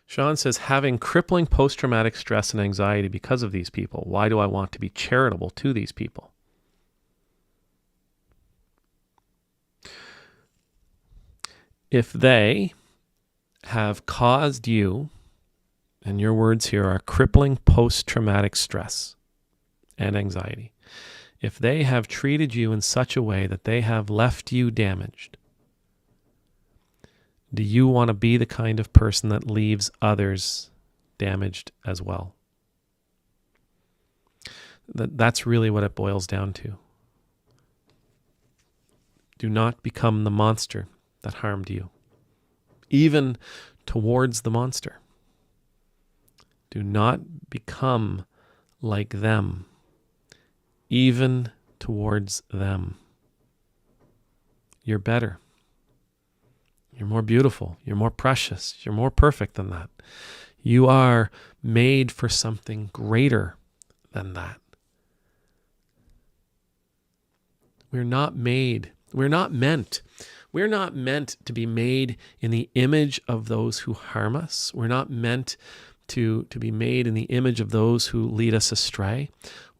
Sean says, having crippling post-traumatic stress and anxiety because of these people. Why do I want to be charitable to these people? If they have caused you, and your words here are crippling post-traumatic stress and anxiety, if they have treated you in such a way that they have left you damaged, do you want to be the kind of person that leaves others damaged as well? That's really what it boils down to. Do not become the monster that harmed you, even towards the monster. Do not become like them, even towards them. You're better. You're more beautiful. You're more precious. You're more perfect than that. You are made for something greater than that. We're not meant to be made in the image of those who harm us. We're not meant to be made in the image of those who lead us astray.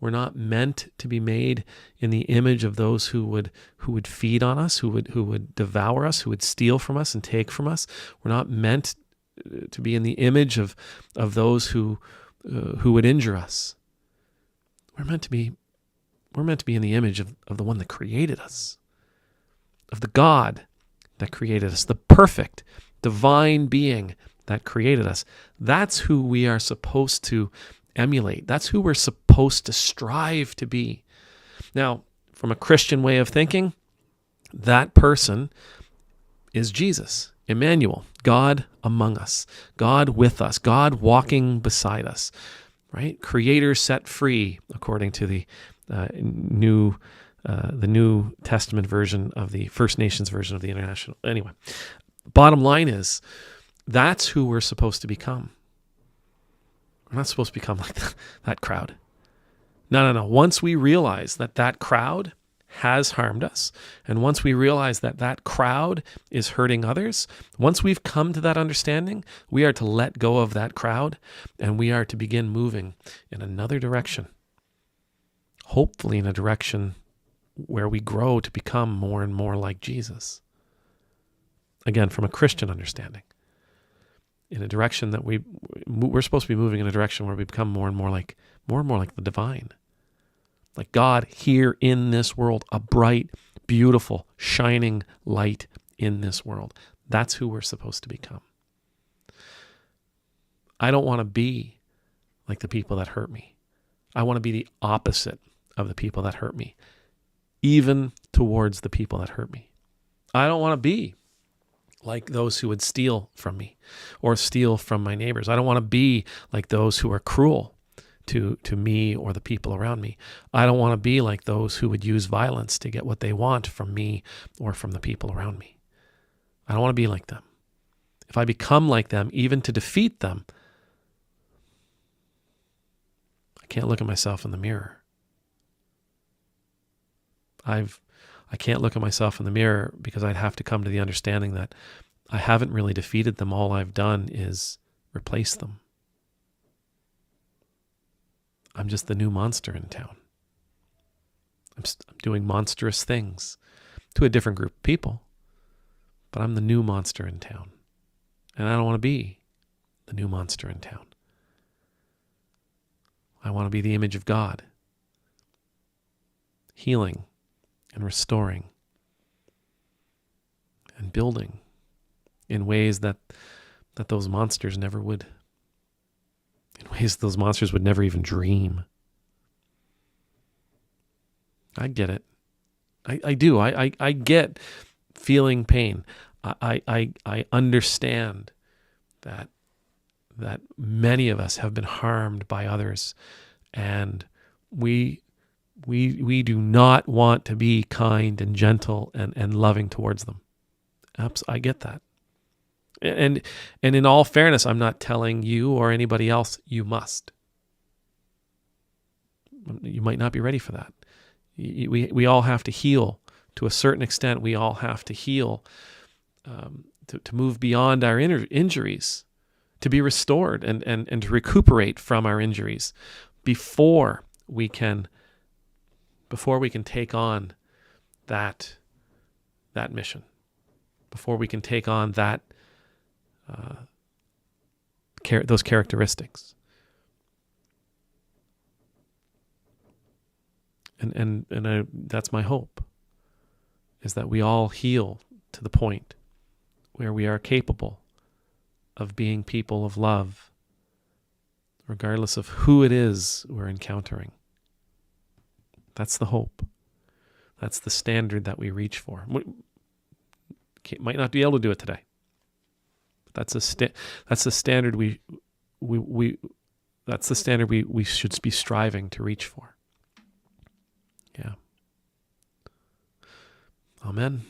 We're not meant to be made in the image of those who would feed on us, who would devour us, who would steal from us and take from us. We're not meant to be in the image of those who would injure us. We're meant to be in the image of the one that created us, of the God that created us, the perfect divine being that created us. That's who we are supposed to emulate. That's who we're supposed to strive to be. Now, from a Christian way of thinking, that person is Jesus, Emmanuel, God among us, God with us, God walking beside us, right? Creator set free, according to the New Testament version of the First Nations version of the International. Anyway, bottom line is, that's who we're supposed to become. We're not supposed to become like that crowd. No. Once we realize that crowd has harmed us, and once we realize that crowd is hurting others, once we've come to that understanding, we are to let go of that crowd, and we are to begin moving in another direction. Hopefully in a direction where we grow to become more and more like Jesus. Again, from a Christian understanding. In a direction that we're supposed to be moving in a direction where we become more and more like the divine. Like God here in this world, a bright, beautiful, shining light in this world. That's who we're supposed to become. I don't want to be like the people that hurt me. I want to be the opposite of the people that hurt me, even towards the people that hurt me. I don't want to be like those who would steal from me or steal from my neighbors. I don't want to be like those who are cruel to me or the people around me. I don't want to be like those who would use violence to get what they want from me or from the people around me. I don't want to be like them. If I become like them, even to defeat them, I can't look at myself in the mirror. I can't look at myself in the mirror because I'd have to come to the understanding that I haven't really defeated them. All I've done is replace them. I'm just the new monster in town. I'm doing monstrous things to a different group of people, but I'm the new monster in town. And I don't want to be the new monster in town. I want to be the image of God, healing and restoring and building in ways that those monsters never would. In ways those monsters would never even dream. I get it. I do. I get feeling pain. I understand that many of us have been harmed by others, and we do not want to be kind and gentle and loving towards them. I get that. And in all fairness, I'm not telling you or anybody else you must. You might not be ready for that. We all have to heal to a certain extent. We all have to heal to move beyond our injuries to be restored and to recuperate from our injuries before we can take on that mission, before we can take on those characteristics. And that's my hope, is that we all heal to the point where we are capable of being people of love, regardless of who it is we're encountering. That's the hope. That's the standard that we reach for. We might not be able to do it today, but that's the standard that's the standard we should be striving to reach for. Yeah. Amen.